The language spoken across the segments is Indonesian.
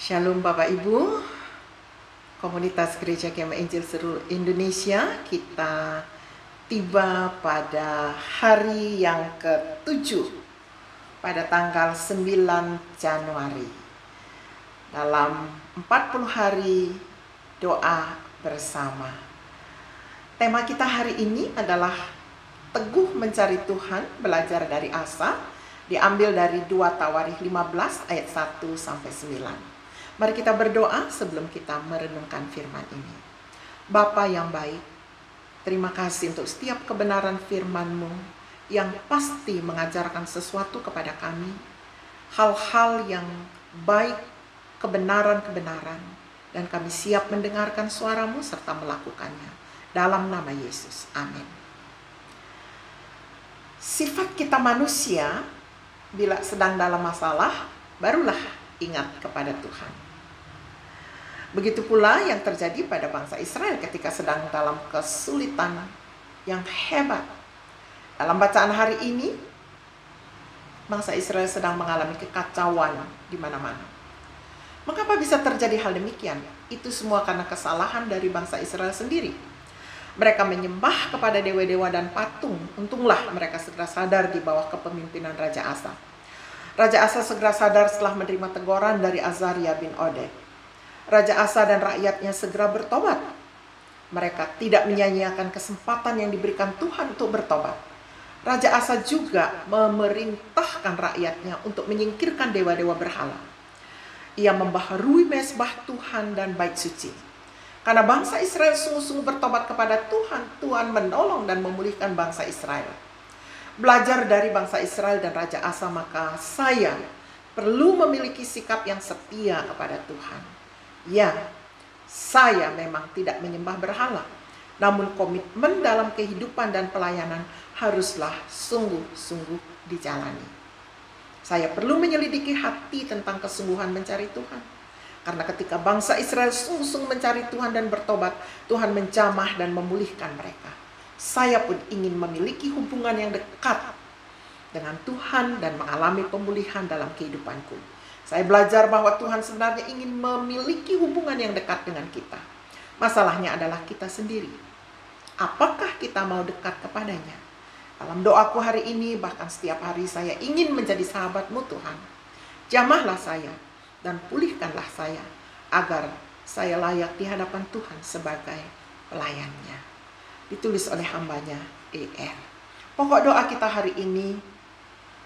Shalom Bapak Ibu, komunitas Gereja Kemah Injil seluruh Indonesia. Kita tiba pada hari yang ke-7 pada tanggal 9 Januari dalam 40 hari doa bersama. Tema kita hari ini adalah teguh mencari Tuhan, belajar dari Asa, diambil dari 2 Tawarikh 15 ayat 1 sampai 9. Mari kita berdoa sebelum kita merenungkan firman ini. Bapa yang baik, terima kasih untuk setiap kebenaran firman-Mu yang pasti mengajarkan sesuatu kepada kami, hal-hal yang baik, kebenaran-kebenaran, dan kami siap mendengarkan suara-Mu serta melakukannya. Dalam nama Yesus, amin. Sifat kita manusia, bila sedang dalam masalah, barulah ingat kepada Tuhan. Begitu pula yang terjadi pada bangsa Israel ketika sedang dalam kesulitan yang hebat. Dalam bacaan hari ini, bangsa Israel sedang mengalami kekacauan di mana-mana. Mengapa bisa terjadi hal demikian? Itu semua karena kesalahan dari bangsa Israel sendiri. Mereka menyembah kepada dewa-dewa dan patung. Untunglah mereka segera sadar di bawah kepemimpinan Raja Asa. Raja Asa segera sadar setelah menerima teguran dari Azaria bin Oded. Raja Asa dan rakyatnya segera bertobat. Mereka tidak menyia-nyiakan kesempatan yang diberikan Tuhan untuk bertobat. Raja Asa juga memerintahkan rakyatnya untuk menyingkirkan dewa-dewa berhala. Ia membaharui mezbah Tuhan dan bait suci. Karena bangsa Israel sungguh-sungguh bertobat kepada Tuhan, Tuhan menolong dan memulihkan bangsa Israel. Belajar dari bangsa Israel dan Raja Asa, maka saya perlu memiliki sikap yang setia kepada Tuhan. Ya, saya memang tidak menyembah berhala, namun komitmen dalam kehidupan dan pelayanan haruslah sungguh-sungguh dijalani. Saya perlu menyelidiki hati tentang kesungguhan mencari Tuhan. Karena ketika bangsa Israel sungguh-sungguh mencari Tuhan dan bertobat, Tuhan menjamah dan memulihkan mereka. Saya pun ingin memiliki hubungan yang dekat dengan Tuhan dan mengalami pemulihan dalam kehidupanku. Saya belajar bahwa Tuhan sebenarnya ingin memiliki hubungan yang dekat dengan kita. Masalahnya adalah kita sendiri. Apakah kita mau dekat kepadanya? Dalam doaku hari ini, bahkan setiap hari saya ingin menjadi sahabat-Mu Tuhan. Jamahlah saya dan pulihkanlah saya, agar saya layak di hadapan Tuhan sebagai pelayannya. Ditulis oleh hambanya E.R. Pokok doa kita hari ini,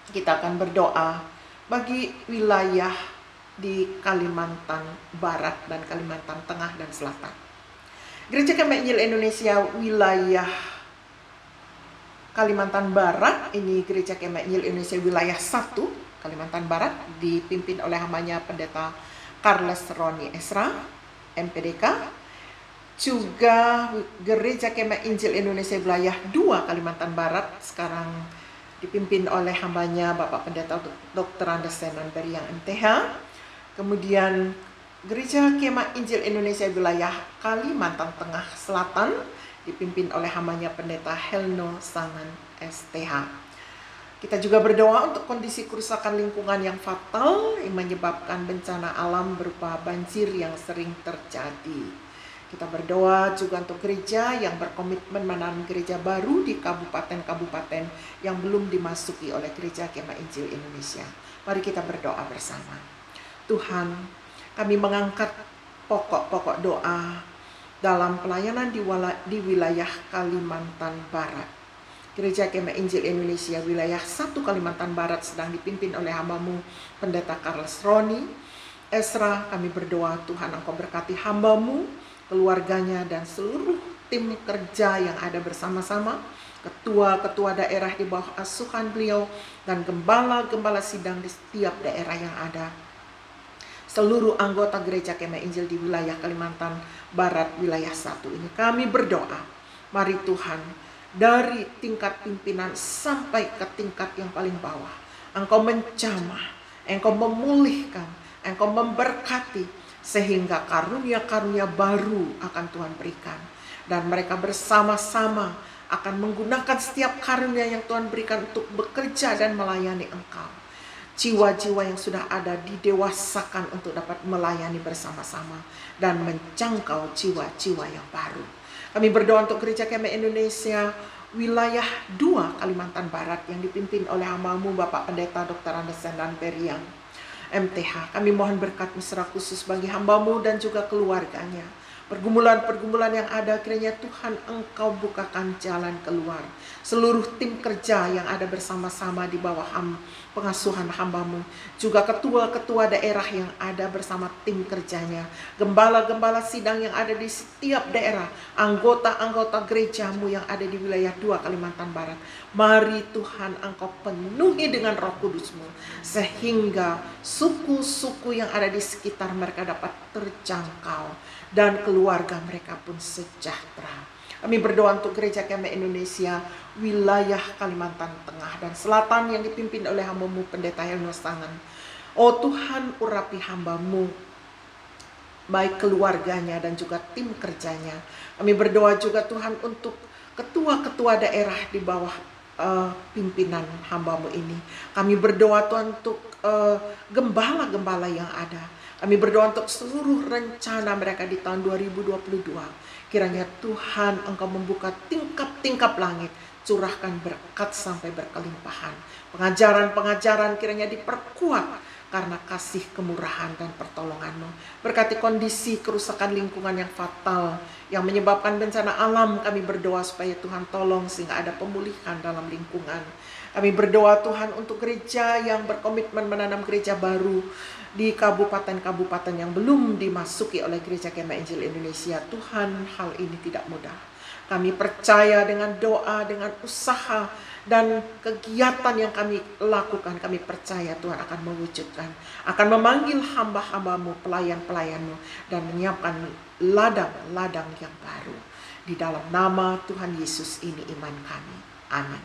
kita akan berdoa bagi wilayah di Kalimantan Barat dan Kalimantan Tengah dan Selatan. Gereja Kemah Injil Indonesia wilayah Kalimantan Barat, ini Gereja Kemah Injil Indonesia wilayah 1 Kalimantan Barat, dipimpin oleh hambanya Pendeta Charles Roni Esra, MPDK. Juga Gereja Kemah Injil Indonesia wilayah 2 Kalimantan Barat, sekarang dipimpin oleh hambanya Bapak Pendeta Dr. Andes Senan Beriang MTH. Kemudian Gereja Kemah Injil Indonesia wilayah Kalimantan Tengah Selatan dipimpin oleh hambanya Pendeta Helno Sangan STH. Kita juga berdoa untuk kondisi kerusakan lingkungan yang fatal yang menyebabkan bencana alam berupa banjir yang sering terjadi. Kita berdoa juga untuk gereja yang berkomitmen menanam gereja baru di kabupaten-kabupaten yang belum dimasuki oleh Gereja Kemah Injil Indonesia. Mari kita berdoa bersama. Tuhan, kami mengangkat pokok-pokok doa dalam pelayanan di wilayah Kalimantan Barat. Gereja Kemah Injil Indonesia wilayah 1 Kalimantan Barat sedang dipimpin oleh hamba-Mu Pendeta Charles Roni Esra. Kami berdoa Tuhan, Engkau berkati hamba-Mu, keluarganya, dan seluruh tim kerja yang ada bersama-sama, ketua-ketua daerah di bawah asuhan beliau, dan gembala-gembala sidang di setiap daerah yang ada. Seluruh anggota Gereja Kemah Injil di wilayah Kalimantan Barat wilayah 1 ini kami berdoa. Mari Tuhan, dari tingkat pimpinan sampai ke tingkat yang paling bawah, Engkau menjamah, Engkau memulihkan, Engkau memberkati, sehingga karunia-karunia baru akan Tuhan berikan. Dan mereka bersama-sama akan menggunakan setiap karunia yang Tuhan berikan untuk bekerja dan melayani Engkau. jiwa-jiwa yang sudah ada didewasakan untuk dapat melayani bersama-sama dan menjangkau jiwa-jiwa yang baru. Kami berdoa untuk Gereja Kemeh Indonesia wilayah 2 Kalimantan Barat yang dipimpin oleh hamba-Mu Bapak Pendeta Dr. Andersen dan Periang MTH. Kami mohon berkat mesra khusus bagi hamba-Mu dan juga keluarganya. Pergumulan-pergumulan yang ada, kiranya Tuhan Engkau bukakan jalan keluar. Seluruh tim kerja yang ada bersama-sama di bawah pengasuhan hamba-Mu, juga ketua-ketua daerah yang ada bersama tim kerjanya, gembala-gembala sidang yang ada di setiap daerah, anggota-anggota gereja-Mu yang ada di wilayah 2 Kalimantan Barat. Mari Tuhan Engkau penuhi dengan Roh Kudus-Mu, sehingga suku-suku yang ada di sekitar mereka dapat terjangkau dan keluarga mereka pun sejahtera. Kami berdoa untuk Gereja Kemeh Indonesia wilayah Kalimantan Tengah dan Selatan yang dipimpin oleh hamba-Mu Pendeta Helno Stangen. Oh Tuhan, urapi hamba-Mu, baik keluarganya dan juga tim kerjanya. Kami berdoa juga Tuhan untuk ketua-ketua daerah di bawah pimpinan hamba-Mu ini. Kami berdoa Tuhan untuk gembala-gembala yang ada. Kami berdoa untuk seluruh rencana mereka di tahun 2022. Kiranya Tuhan Engkau membuka tingkap-tingkap langit, curahkan berkat sampai berkelimpahan. Pengajaran-pengajaran kiranya diperkuat karena kasih kemurahan dan pertolongan-Mu. Berkati kondisi kerusakan lingkungan yang fatal, yang menyebabkan bencana alam, kami berdoa supaya Tuhan tolong sehingga ada pemulihan dalam lingkungan. Kami berdoa Tuhan untuk gereja yang berkomitmen menanam gereja baru di kabupaten-kabupaten yang belum dimasuki oleh Gereja Kemeh Injil Indonesia. Tuhan, hal ini tidak mudah. Kami percaya dengan doa, dengan usaha, dan kegiatan yang kami lakukan, kami percaya Tuhan akan mewujudkan, akan memanggil hamba-hamba-Mu, pelayan-pelayan-Mu, dan menyiapkan ladang-ladang yang baru. Di dalam nama Tuhan Yesus ini iman kami. Amin.